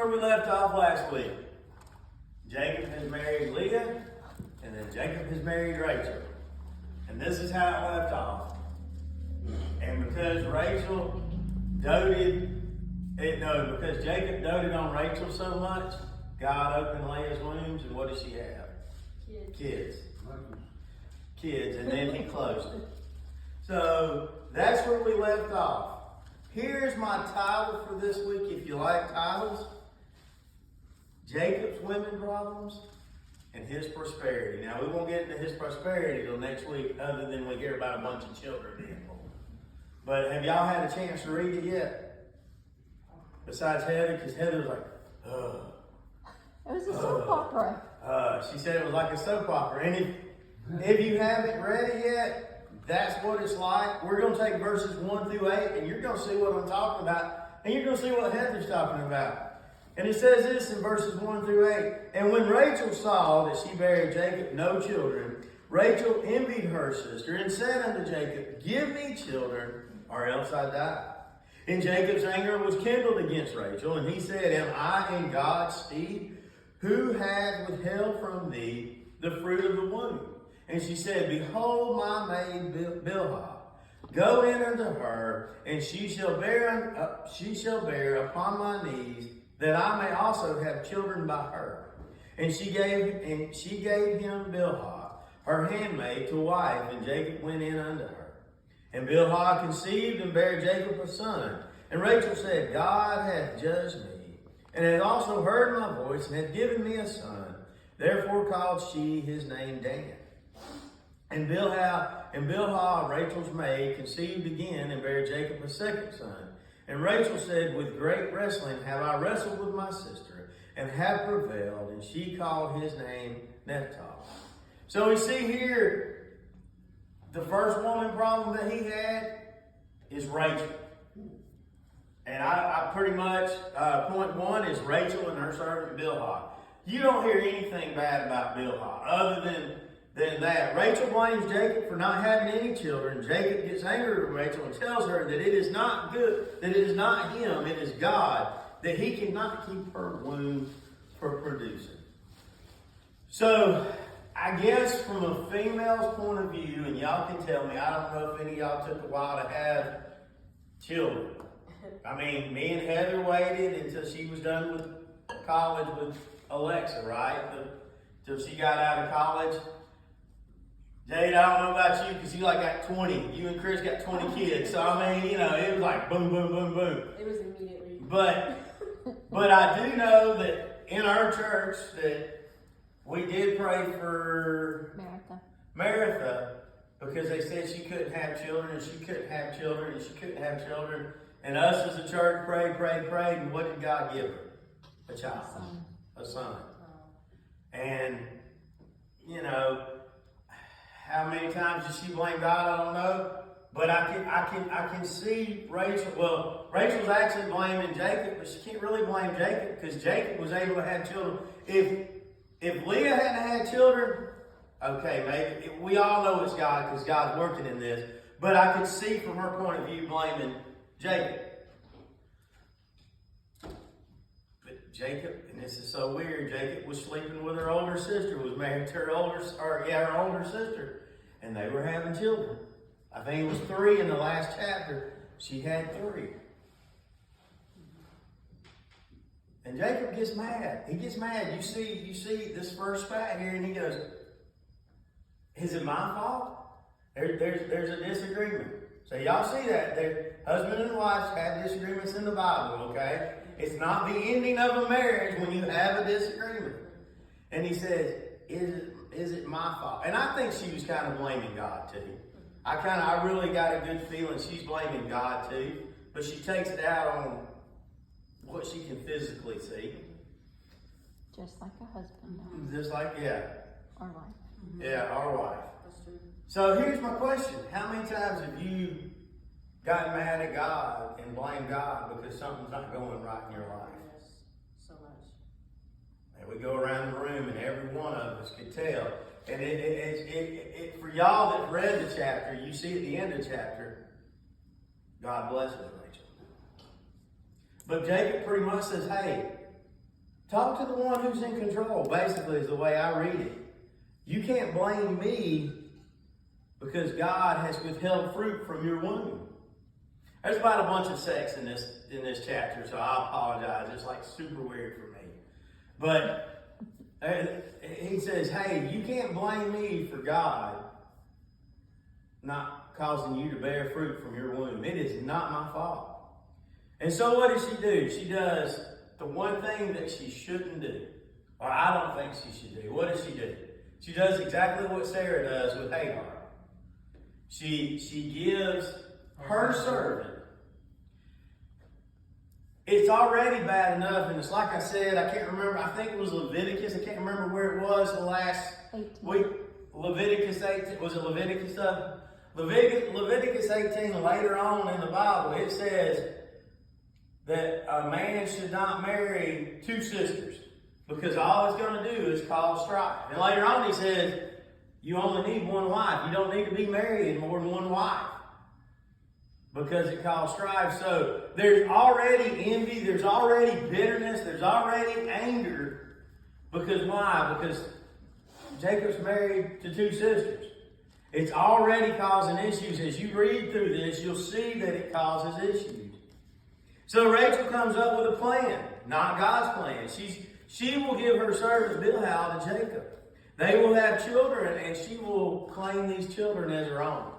Where we left off last week, Jacob has married Leah, and then Jacob has married Rachel. And this is how it left off. And because because Jacob doted on Rachel so much, God opened Leah's wombs, and what does she have? Kids, and then he closed it. So that's where we left off. Here's my title for this week, if you like titles. Jacob's women problems and his prosperity. Now, we won't get into his prosperity till next week, other than we hear about a bunch of children being born. But have y'all had a chance to read it yet? Besides Heather, because Heather's like, ugh. It was a soap opera. She said it was like a soap opera. And if you haven't read it yet, that's what it's like. We're going to take verses 1 through 8, and you're going to see what I'm talking about, and you're going to see what Heather's talking about. And it says this in verses 1 through 8. And when Rachel saw that she bare Jacob no children, Rachel envied her sister and said unto Jacob, Give me children, or else I die. And Jacob's anger was kindled against Rachel, and he said, Am I in God's stead, who hath withheld from thee the fruit of the womb? And she said, Behold my maid Bilhah. Go in unto her, and she shall bear upon my knees, that I may also have children by her. And she gave him Bilhah, her handmaid, to wife, and Jacob went in unto her. And Bilhah conceived and bare Jacob a son. And Rachel said, God hath judged me, and hath also heard my voice, and hath given me a son. Therefore called she his name Dan. And Bilhah, Rachel's maid, conceived again, and bare Jacob a second son. And Rachel said, With great wrestling have I wrestled with my sister, and have prevailed. And she called his name Naphtali. So we see here, the first woman problem that he had is Rachel. And I pretty much, point one is Rachel and her servant Bilhah. You don't hear anything bad about Bilhah, other than that. Rachel blames Jacob for not having any children. Jacob gets angry with Rachel and tells her that it is not good, that it is not him, it is God, that he cannot keep her womb for producing. So, I guess from a female's point of view, and y'all can tell me, I don't know if any of y'all took a while to have children. I mean, me and Heather waited until she was done with college with Alexa, right? Till she got out of college. Jade, I don't know about you because you got 20. You and Chris got 20 kids. So, I mean, it was like boom, boom, boom, boom. It was immediately. But I do know that in our church that we did pray for Maritha because they said she couldn't have children and she couldn't have children and she couldn't have children. And us as a church prayed. And what did God give her? A child. A son. And, how many times did she blame God? I don't know. But I can see Rachel. Well, Rachel's actually blaming Jacob, but she can't really blame Jacob because Jacob was able to have children. If Leah hadn't had children, okay, maybe we all know it's God because God's working in this. But I could see from her point of view blaming Jacob. But Jacob, and this is so weird, Jacob was sleeping with her older sister, was married to her older sister. And they were having children. I think it was 3 in the last chapter. She had 3. And Jacob gets mad. He gets mad. You see this first spat here, and he goes, Is it my fault? There's a disagreement. So y'all see that. Husband and wife have disagreements in the Bible, okay? It's not the ending of a marriage when you have a disagreement. And he says, Is it my fault? And I think she was kind of blaming God too. I really got a good feeling she's blaming God too. But she takes it out on what she can physically see. Just like a husband does. Just like, yeah. Or wife. Yeah, our wife. That's true. So here's my question. How many times have you gotten mad at God and blamed God because something's not going right in your life? Yes, so much. And we go around the room and every one of us could tell. And for y'all that read the chapter, you see at the end of the chapter, God blesses Rachel. But Jacob pretty much says, hey, Talk to the one who's in control, basically, is the way I read it. You can't blame me because God has withheld fruit from your womb. There's about a bunch of sex in this chapter, so I apologize. It's like super weird for me. But he says, hey, you can't blame me for God not causing you to bear fruit from your womb. It is not my fault. And so what does she do? She does the one thing that she shouldn't do. Or I don't think she should do. What does she do? She does exactly what Sarah does with Hagar. She gives her servant. It's already bad enough, and it's like I said, I can't remember, I think it was Leviticus, I can't remember where it was the last 18. week. Leviticus 18, was it Leviticus stuff? Leviticus 18, later on in the Bible, it says that a man should not marry two sisters because all it's going to do is cause strife. And later on he says, you only need one wife. You don't need to be married more than one wife because it caused strife. So there's already envy, there's already bitterness, there's already anger. Because why? Because Jacob's married to two sisters. It's already causing issues. As you read through this, you'll see that it causes issues. So Rachel comes up with a plan, not God's plan. She will give her servant Bilhah to Jacob. They will have children, and she will claim these children as her own.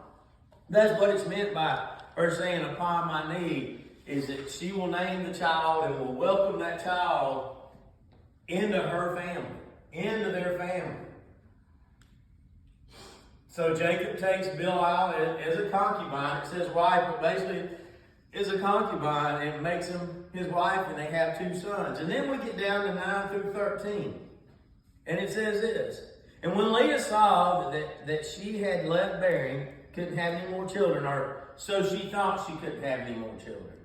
That's what it's meant by her saying, upon my knee, is that she will name the child and will welcome that child into her family, into their family. So Jacob takes Bilhah as a concubine. It says wife, but basically is a concubine and makes him his wife, and they have two sons. And then we get down to 9 through 13. And it says this. And when Leah saw that she had left bearing, couldn't have any more children, or so she thought she couldn't have any more children,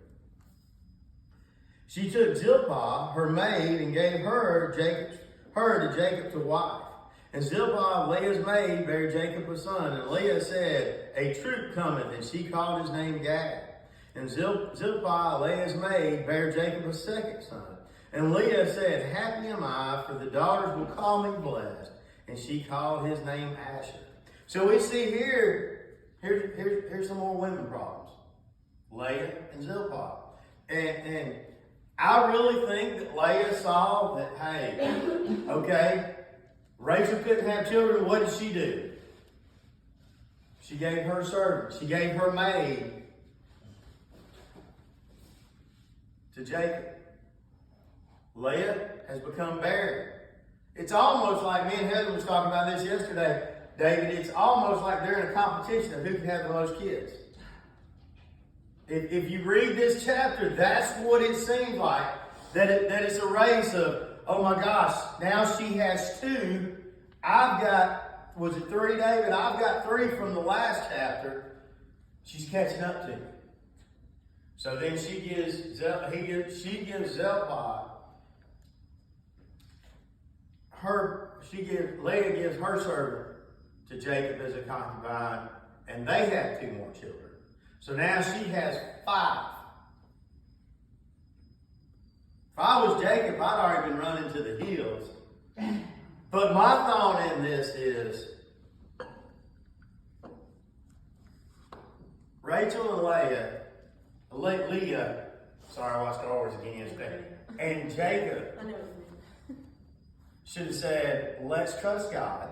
she took Zilpah, her maid, and gave her to Jacob to wife. And Zilpah, Leah's maid, bare Jacob a son. And Leah said, a troop cometh, and she called his name Gad. And Zilpah, Leah's maid, bare Jacob a second son. And Leah said, happy am I, for the daughters will call me blessed. And she called his name Asher. So we see here's some more women problems. Leah and Zilpah. And I really think that Leah saw that, hey, okay, Rachel couldn't have children. What did she do? She gave her servant. She gave her maid to Jacob. Leah has become barren. It's almost like, me and Heather was talking about this yesterday, David, it's almost like they're in a competition of who can have the most kids. If you read this chapter, that's what it seems like. That it's a race of, oh my gosh, now she has two. I've got, was it 3, David? I've got 3 from the last chapter. She's catching up to me. So then she gives Zilpah Leah gives her servant to Jacob as a concubine, and they have 2 more children. So now she has 5. If I was Jacob, I'd already been running to the hills. But my thought in this is, Rachel and Leah, sorry, I watched Star Wars again yesterday, and Jacob I know what you mean. should have said, let's trust God,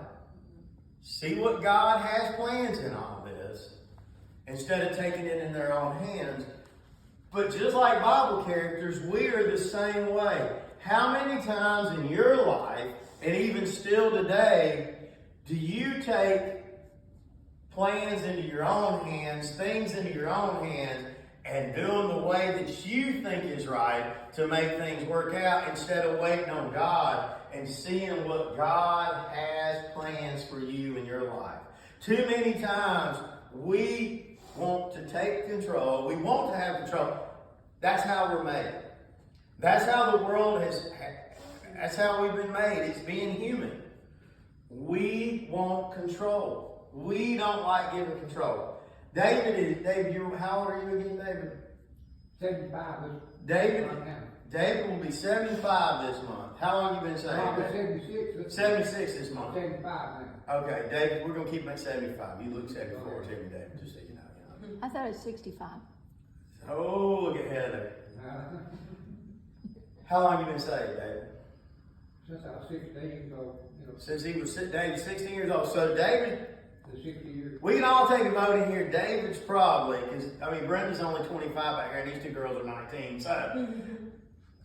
see what God has plans in all this, instead of taking it in their own hands. But just like Bible characters, we are the same way. How many times in your life, and even still today, do you take plans into your own hands, things into your own hands, and do them the way that you think is right to make things work out, instead of waiting on God and seeing what God has plans for you in your life? Too many times we want to take control. We want to have control. That's how we're made. That's how the world that's how we've been made. It's being human. We want control. We don't like giving control. David, how old are you again, David? 75. David, Right now. David will be 75 this month. How long you been I'm saved? 76. 76 this I'm month. 75 now. Okay, David, we're gonna keep him at 75. You look 74 to me, David, just so you know. I thought it was 65. Oh, look at Heather. How long you been saved, David? Since I was 16, so, Since he was David 16 years old. So David, the 60 years. we can all take a vote in here. David's probably, because Brenda's only 25 back here, and these two girls are 19. So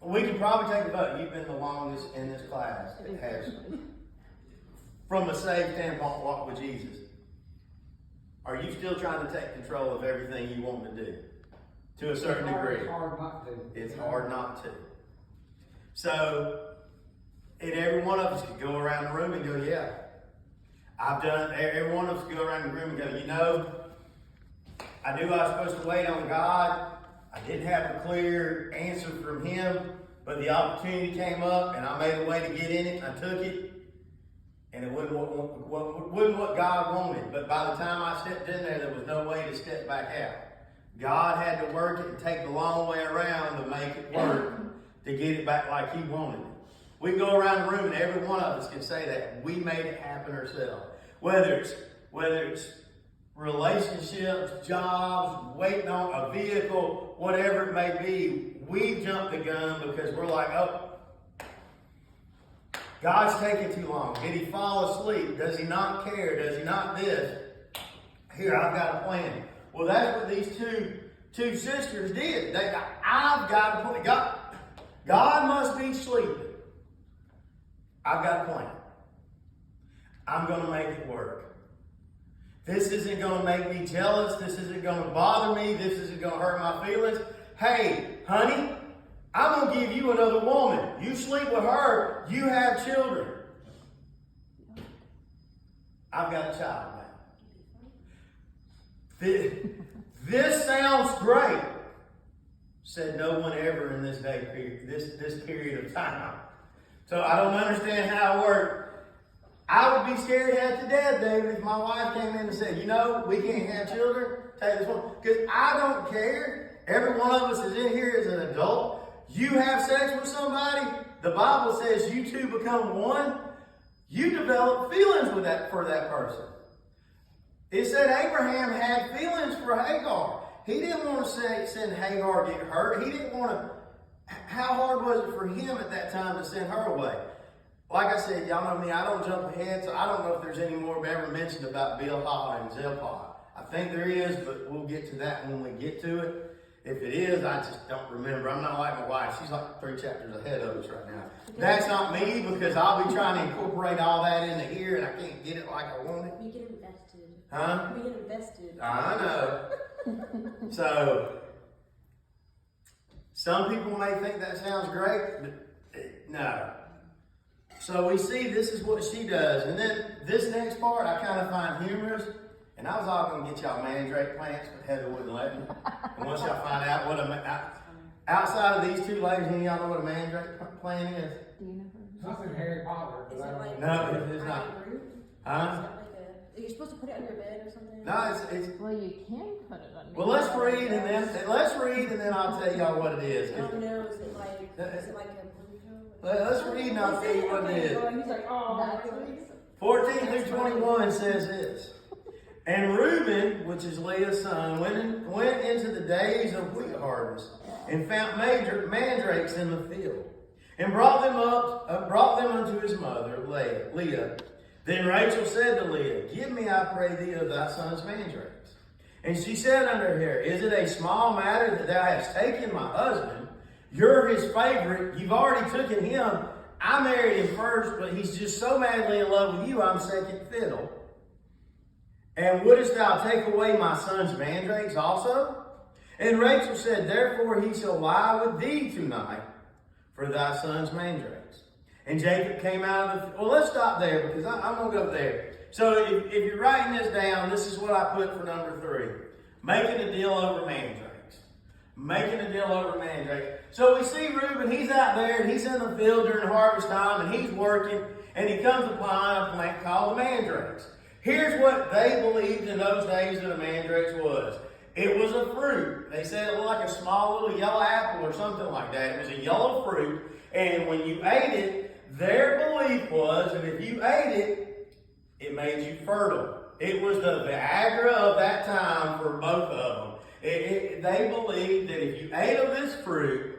we can probably take a vote. You've been the longest in this class that has, from a saved standpoint, walk with Jesus. Are you still trying to take control of everything you want to do? To a certain degree. It's hard not to. It's hard not to. So, and every one of us could go around the room and go, yeah. I've done, every one of us could go around the room and go, you know, I knew I was supposed to wait on God. I didn't have a clear answer from Him, but the opportunity came up and I made a way to get in it. I took it. And it wasn't what God wanted. But by the time I stepped in there, there was no way to step back out. God had to work it and take the long way around to make it work, to get it back like He wanted it. We can go around the room and every one of us can say that. We made it happen ourselves. Whether it's relationships, jobs, waiting on a vehicle, whatever it may be, we jumped the gun because we're like, oh, God's taking too long. Did He fall asleep? Does He not care? Does He not this? Here, I've got a plan. Well, that's what these two sisters did. I've got a plan. God must be sleeping. I've got a plan. I'm going to make it work. This isn't going to make me jealous. This isn't going to bother me. This isn't going to hurt my feelings. Hey, honey, I'm going to give you another woman. You sleep with her. You have children. I've got a child now. This sounds great, said no one ever in this day period, this period of time. So I don't understand how it worked. I would be scared half to death, David, if my wife came in and said, you know, we can't have children. Take this one. Because I don't care. Every one of us is in here as an adult. You have sex with somebody, the Bible says you two become one. You develop feelings for that person. It said Abraham had feelings for Hagar. He didn't want to send Hagar to get hurt. He didn't want to. How hard was it for him at that time to send her away? Like I said, y'all know me, I don't jump ahead, so I don't know if there's any more ever mentioned about Bilhah and Zilpah. I think there is, but we'll get to that when we get to it. If it is, I just don't remember. I'm not like my wife. She's like 3 chapters ahead of us right now. That's not me, because I'll be trying to incorporate all that into here and I can't get it like I want it. We get invested. Huh? We get invested. I know. So, some people may think that sounds great, but no. So we see this is what she does. And then this next part I kind of find humorous. And I was all going to get y'all mandrake plants, but Heather wouldn't let me. And once y'all find out what outside of these two ladies, any of y'all know what a mandrake plant is? Do you know Something Harry Potter. Is it like No, it is not. root? Huh? You're supposed to put it on your bed or something? No, it's Well, you can put it on. well. Let's read and then I'll tell y'all what it is. I don't know. Is it like a Let's read and I'll tell you what it is. He's like, oh, That's what really? it is. 14 through 21 says this. And Reuben, which is Leah's son, went into the days of wheat harvest and found mandrakes in the field, and brought them unto his mother Leah. Then Rachel said to Leah, give me, I pray thee, of thy son's mandrakes. And she said unto her, is it a small matter that thou hast taken my husband? You're his favorite. You've already taken him. I married him first, but he's just so madly in love with you, I'm second fiddle. And wouldest thou take away my son's mandrakes also? And Rachel said, therefore he shall lie with thee tonight for thy son's mandrakes. And Jacob came out of the... Well, let's stop there because I'm going to go there. So if you're writing this down, this is what I put for number 3. Making a deal over mandrakes. Making a deal over mandrakes. So we see Reuben, he's out there, and he's in the field during harvest time, and he's working, and he comes upon a plant called the mandrakes. Here's what they believed in those days that a mandrake was. It was a fruit. They said it looked like a small little yellow apple or something like that. It was a yellow fruit. And when you ate it, their belief was that if you ate it, it made you fertile. It was the Viagra of that time for both of them. They believed that if you ate of this fruit,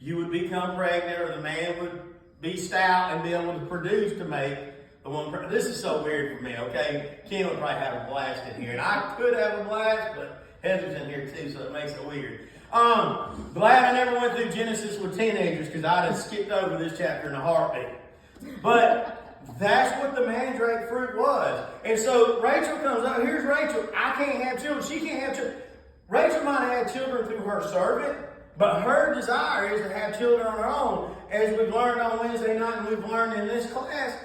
you would become pregnant, or the man would be stout and be able to produce to make the one. This is so weird for me, okay? Ken would probably have a blast in here, and I could have a blast, but Heather's in here too, so it makes it weird. Glad I never went through Genesis with teenagers, because I'd have skipped over this chapter in a heartbeat. But that's what the mandrake fruit was. And so Rachel comes up. Here's Rachel. I can't have children. She can't have children. Rachel might have had children through her servant, but her desire is to have children on her own. As we've learned on Wednesday night and we've learned in this class,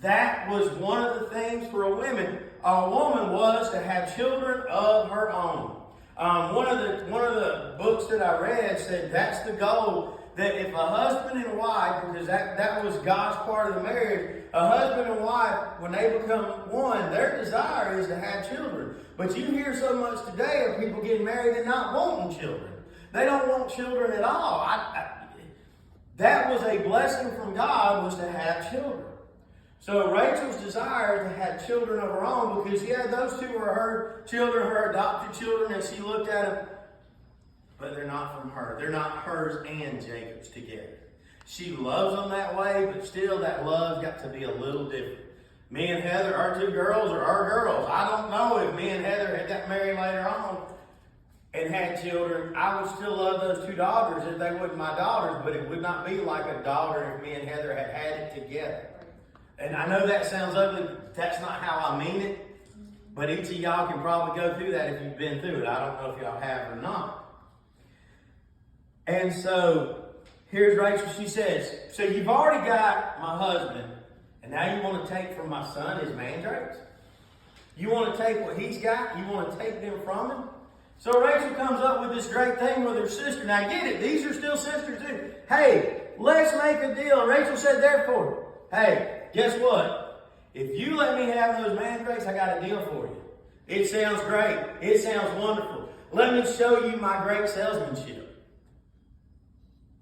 that was one of the things for a woman. A woman was to have children of her own. One of the books that I read said that's the goal, that if a husband and wife, because that was God's part of the marriage, a husband and wife, when they become one, their desire is to have children. But you hear so much today of people getting married and not wanting children. They don't want children at all. That was a blessing from God, was to have children. So Rachel's desire to have children of her own, because those two were her children, her adopted children, and she looked at them, but they're not from her. They're not hers and Jacob's together. She loves them that way, but still that love's got to be a little different. Me and Heather, our two girls are our girls. I don't know if me and Heather had got married later on and had children, I would still love those two daughters if they weren't my daughters, but it would not be like a daughter if me and Heather had had it together. And I know that sounds ugly. That's not how I mean it. But each of y'all can probably go through that if you've been through it. I don't know if y'all have or not. And so, here's Rachel. She says, so you've already got my husband, and now you want to take from my son his mandrakes? You want to take what he's got? You want to take them from him? So Rachel comes up with this great thing with her sister. Now get it, these are still sisters too. Hey, let's make a deal. Rachel said, therefore, hey, guess what? If you let me have those mandrakes, I got a deal for you. It sounds great. It sounds wonderful. Let me show you my great salesmanship.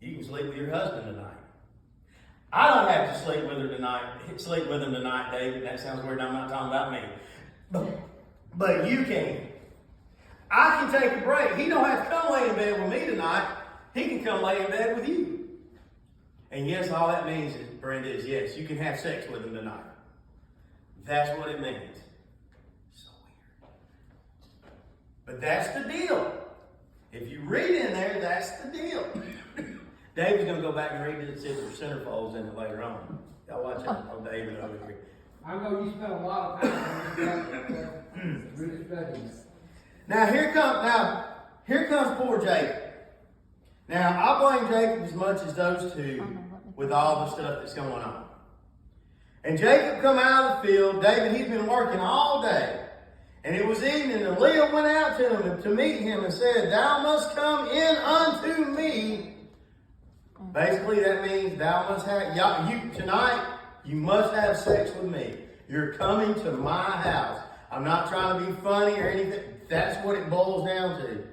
You can sleep with your husband tonight. I don't have to sleep with him tonight, David. That sounds weird. I'm not talking about me. But you can. I can take a break. He don't have to come lay in bed with me tonight. He can come lay in bed with you. And yes, all that means, Brenda, is yes, you can have sex with him tonight. That's what it means. So weird. But that's the deal. If you read in there, that's the deal. David's going to go back and read it and see if there's centerfolds in it later on. Y'all watch out on David over here. I know you spent a lot of time on this, really studying it. Now here comes poor Jacob. Now I blame Jacob as much as those two with all the stuff that's going on. And Jacob come out of the field. David, he's been working all day. And it was evening, and Leah went out to him to meet him and said, thou must come in unto me. Basically that means thou must have, tonight you must have sex with me. You're coming to my house. I'm not trying to be funny or anything. That's what it boils down to.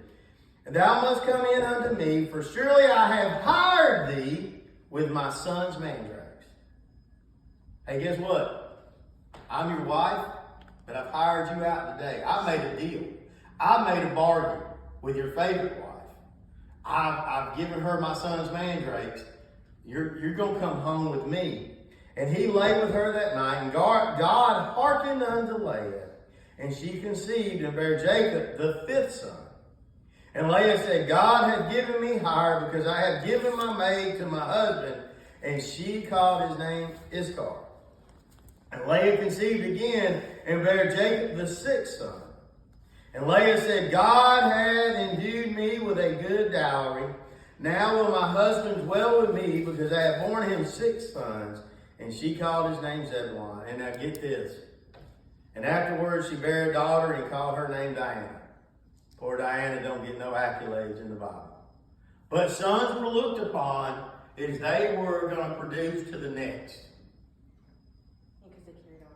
And thou must come in unto me, for surely I have hired thee with my son's mandrakes. Hey, guess what? I'm your wife, but I've hired you out today. I made a deal. I made a bargain with your favorite wife. I've given her my son's mandrakes. You're going to come home with me. And he lay with her that night, and God hearkened unto Leah. And she conceived and bare Jacob the fifth son. And Leah said, God hath given me hire, because I have given my maid to my husband. And she called his name Issachar. And Leah conceived again and bare Jacob the sixth son. And Leah said, God hath endued me with a good dowry. Now will my husband dwell with me, because I have borne him 6 sons. And she called his name Zebulun. And now get this. And afterwards she bare a daughter and called her name Diana. Poor Diana don't get no accolades in the Bible. But sons were looked upon as they were going to produce to the next. Because they carried on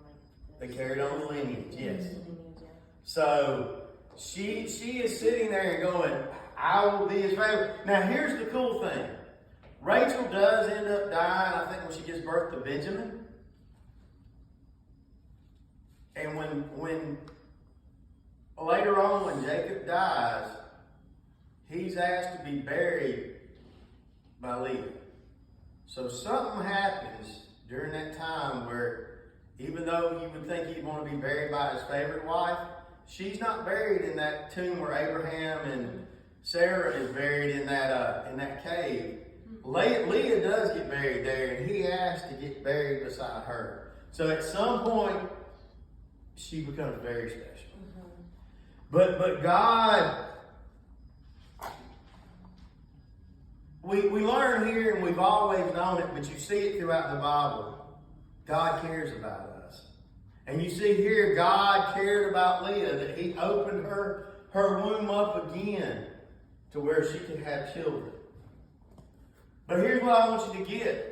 They carried on the lineage, yes. Yeah. So she is sitting there and going, I will be his favorite. Now here's the cool thing. Rachel does end up dying, I think, when she gives birth to Benjamin. And when later on, when Jacob dies, he's asked to be buried by Leah. So something happens during that time where, even though you would think he'd want to be buried by his favorite wife, she's not buried in that tomb where Abraham and Sarah is buried in that cave. Leah does get buried there, and he asked to get buried beside her. So at some point, she becomes very special. But God, we learn here, and we've always known it, but you see it throughout the Bible. God cares about us. And you see here, God cared about Leah, that he opened her womb up again to where she could have children. But here's what I want you to get.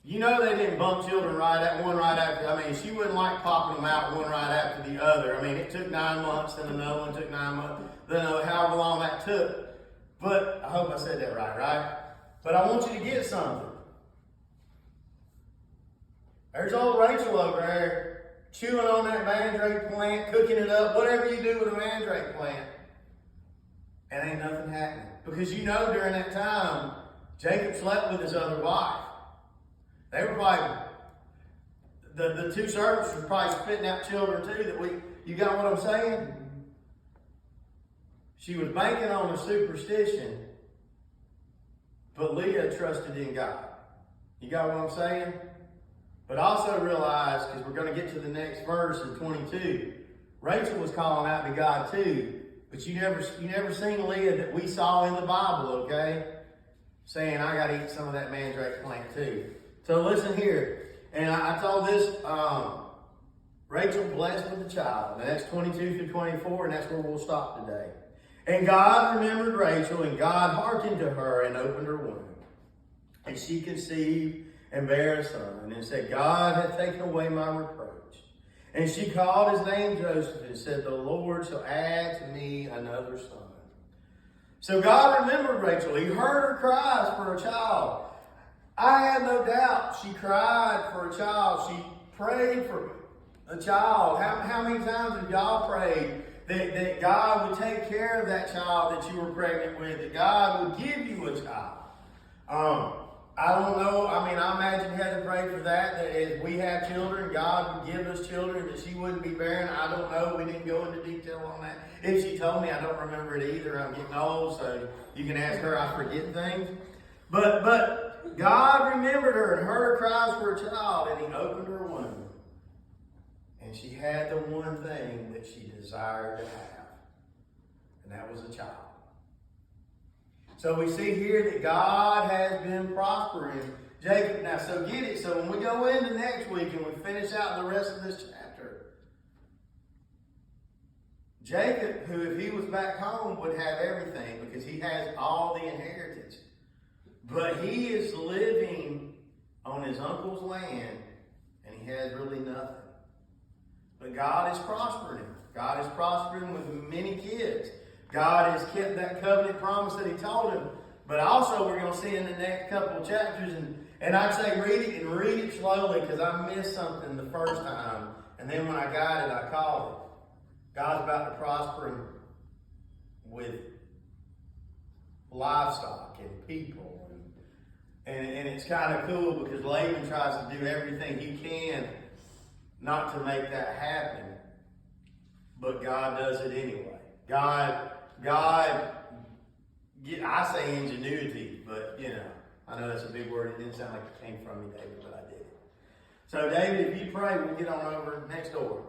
You know they didn't bump children right after. I mean, she wouldn't like popping them out one right after the other. I mean, it took 9 months, then another one took 9 months, then however long that took. But I hope I said that right? But I want you to get something. There's old Rachel over there chewing on that mandrake plant, cooking it up, whatever you do with a mandrake plant. And ain't nothing happening. Because you know during that time, Jacob slept with his other wife. They were probably, the two servants were probably spitting out children too. You got what I'm saying? She was banking on a superstition, but Leah trusted in God. You got what I'm saying? But also realize, because we're going to get to the next verse in 22, Rachel was calling out to God too, but you never seen Leah that we saw in the Bible, okay? Saying, I got to eat some of that mandrake plant too. So listen here. And I told this, Rachel blessed with a child. And that's 22 through 24, and that's where we'll stop today. And God remembered Rachel, and God hearkened to her and opened her womb. And she conceived and bare a son, and said, God hath taken away my reproach. And she called his name Joseph, and said, the Lord shall add to me another son. So God remembered Rachel. He heard her cries for a child. I have no doubt she cried for a child. She prayed for a child. How many times have y'all prayed that God would take care of that child that you were pregnant with, that God would give you a child? I don't know. I mean, I imagine you had to pray for that as we have children, God would give us children, that she wouldn't be barren. I don't know. We didn't go into detail on that. If she told me, I don't remember it either. I'm getting old, so you can ask her. I forget things. But God remembered her and heard her cries for a child, and he opened her womb. And she had the one thing that she desired to have, and that was a child. So we see here that God has been prospering Jacob. Now, so get it. So when we go into next week and we finish out the rest of this chapter, Jacob, who if he was back home would have everything because he has all the inheritance. But he is living on his uncle's land and he has really nothing. But God is prospering him. God is prospering with many kids. God has kept that covenant promise that he told him. But also we're going to see in the next couple of chapters, and I'd say read it slowly because I missed something the first time. And then when I got it, I called it. God's about to prosper him with livestock and people. And it's kind of cool because Laban tries to do everything he can not to make that happen. But God does it anyway. God, I say ingenuity, but I know that's a big word. It didn't sound like it came from me, David, but I did. So David, if you pray, we'll get on over next door.